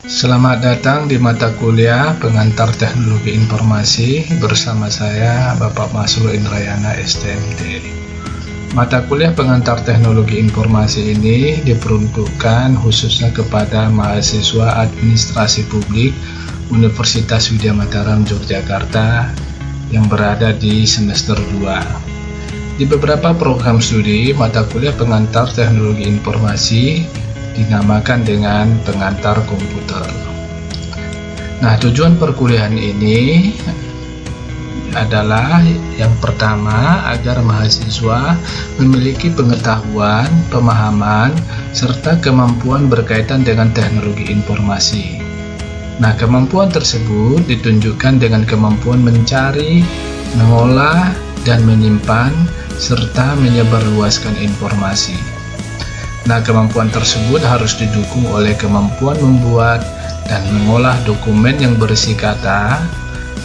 Selamat datang di mata kuliah Pengantar Teknologi Informasi bersama saya Bapak Masrul Indrayana STMT. Mata kuliah Pengantar Teknologi Informasi ini diperuntukkan khususnya kepada mahasiswa Administrasi Publik Universitas Widya Mataram Yogyakarta yang berada di semester 2. Di beberapa program studi, mata kuliah Pengantar Teknologi Informasi dinamakan dengan pengantar komputer. Nah, tujuan perkuliahan ini adalah yang pertama agar mahasiswa memiliki pengetahuan, pemahaman, serta kemampuan berkaitan dengan teknologi informasi. Nah, kemampuan tersebut ditunjukkan dengan kemampuan mencari, mengolah, dan menyimpan, serta menyebarluaskan informasi. Nah, kemampuan tersebut harus didukung oleh kemampuan membuat dan mengolah dokumen yang berisi kata,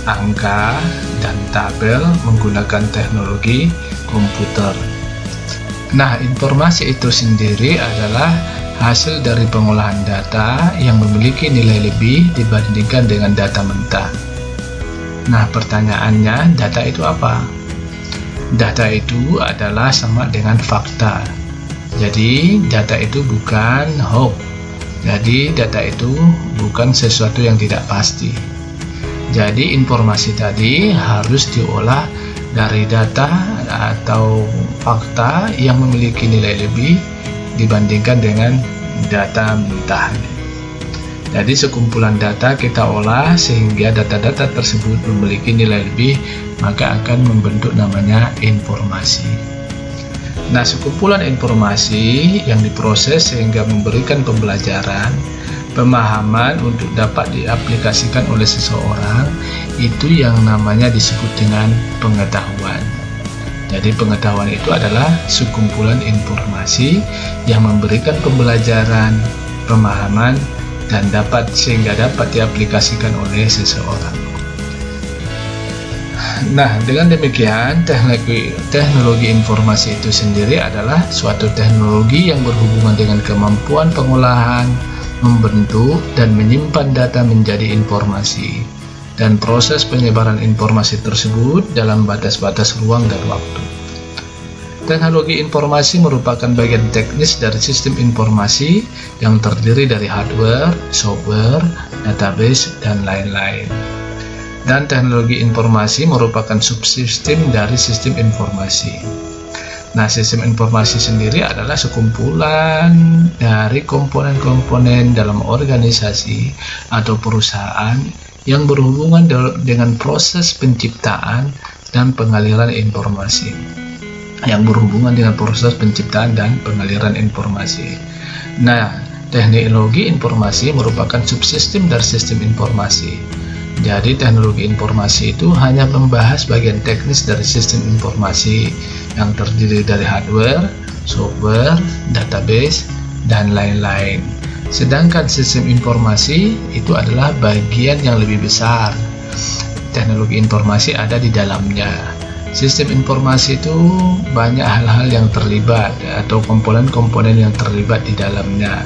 angka, dan tabel menggunakan teknologi komputer. Nah, informasi itu sendiri adalah hasil dari pengolahan data yang memiliki nilai lebih dibandingkan dengan data mentah. Nah, pertanyaannya, data itu apa? Data itu adalah sama dengan fakta. Jadi data itu bukan hoax. Jadi data itu bukan sesuatu yang tidak pasti. Jadi informasi tadi harus diolah dari data atau fakta yang memiliki nilai lebih dibandingkan dengan data mentah. Jadi sekumpulan data kita olah sehingga data-data tersebut memiliki nilai lebih, maka akan membentuk namanya informasi. Nah, sekumpulan informasi yang diproses sehingga memberikan pembelajaran, pemahaman untuk dapat diaplikasikan oleh seseorang, itu yang namanya disebut dengan pengetahuan. Jadi pengetahuan itu adalah sekumpulan informasi yang memberikan pembelajaran, pemahaman, dan sehingga dapat diaplikasikan oleh seseorang. Nah, dengan demikian teknologi informasi itu sendiri adalah suatu teknologi yang berhubungan dengan kemampuan pengolahan, membentuk, dan menyimpan data menjadi informasi, dan proses penyebaran informasi tersebut dalam batas-batas ruang dan waktu. Teknologi informasi merupakan bagian teknis dari sistem informasi yang terdiri dari hardware, software, database, dan lain-lain. Dan teknologi informasi merupakan subsistem dari sistem informasi. Nah, sistem informasi sendiri adalah sekumpulan dari komponen-komponen dalam organisasi atau perusahaan yang berhubungan dengan proses penciptaan dan pengaliran informasi. Nah, teknologi informasi merupakan subsistem dari sistem informasi. Jadi teknologi informasi itu hanya membahas bagian teknis dari sistem informasi yang terdiri dari hardware, software, database, dan lain-lain. Sedangkan sistem informasi itu adalah bagian yang lebih besar. Teknologi informasi ada di dalamnya. Sistem informasi itu banyak hal-hal yang terlibat atau komponen-komponen yang terlibat di dalamnya.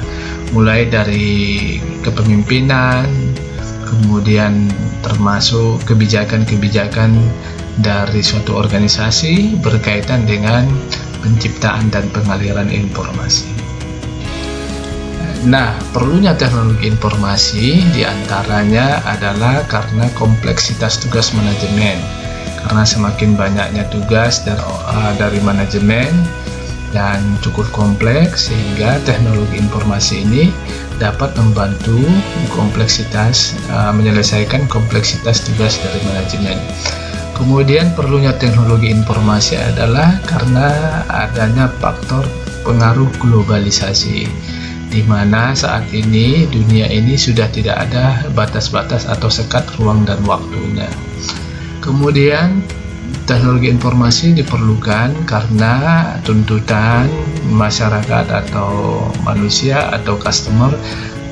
Mulai dari kepemimpinan, kemudian termasuk kebijakan-kebijakan dari suatu organisasi berkaitan dengan penciptaan dan pengaliran informasi. Nah, perlunya teknologi informasi diantaranya adalah karena kompleksitas tugas manajemen. Karena semakin banyaknya tugas dari manajemen dan cukup kompleks, sehingga teknologi informasi ini dapat membantu menyelesaikan kompleksitas tugas dari manajemen. Kemudian perlunya teknologi informasi adalah karena adanya faktor pengaruh globalisasi, di mana saat ini dunia ini sudah tidak ada batas-batas atau sekat ruang dan waktunya. Kemudian teknologi informasi diperlukan karena tuntutan masyarakat atau manusia atau customer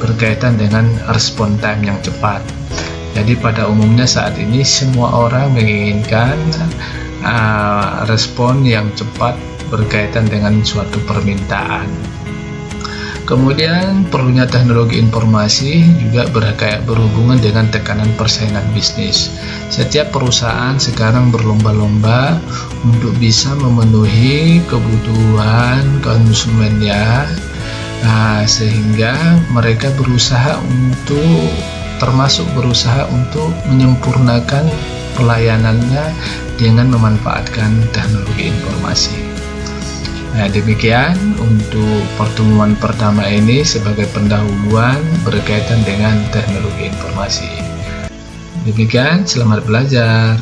berkaitan dengan respon time yang cepat. Jadi pada umumnya saat ini semua orang menginginkan respon yang cepat berkaitan dengan suatu permintaan. Kemudian perlunya teknologi informasi juga berhubungan dengan tekanan persaingan bisnis. Setiap perusahaan sekarang berlomba-lomba untuk bisa memenuhi kebutuhan konsumennya, sehingga mereka berusaha untuk menyempurnakan pelayanannya dengan memanfaatkan teknologi informasi. Nah, demikian untuk pertemuan pertama ini sebagai pendahuluan berkaitan dengan teknologi informasi. Demikian, selamat belajar.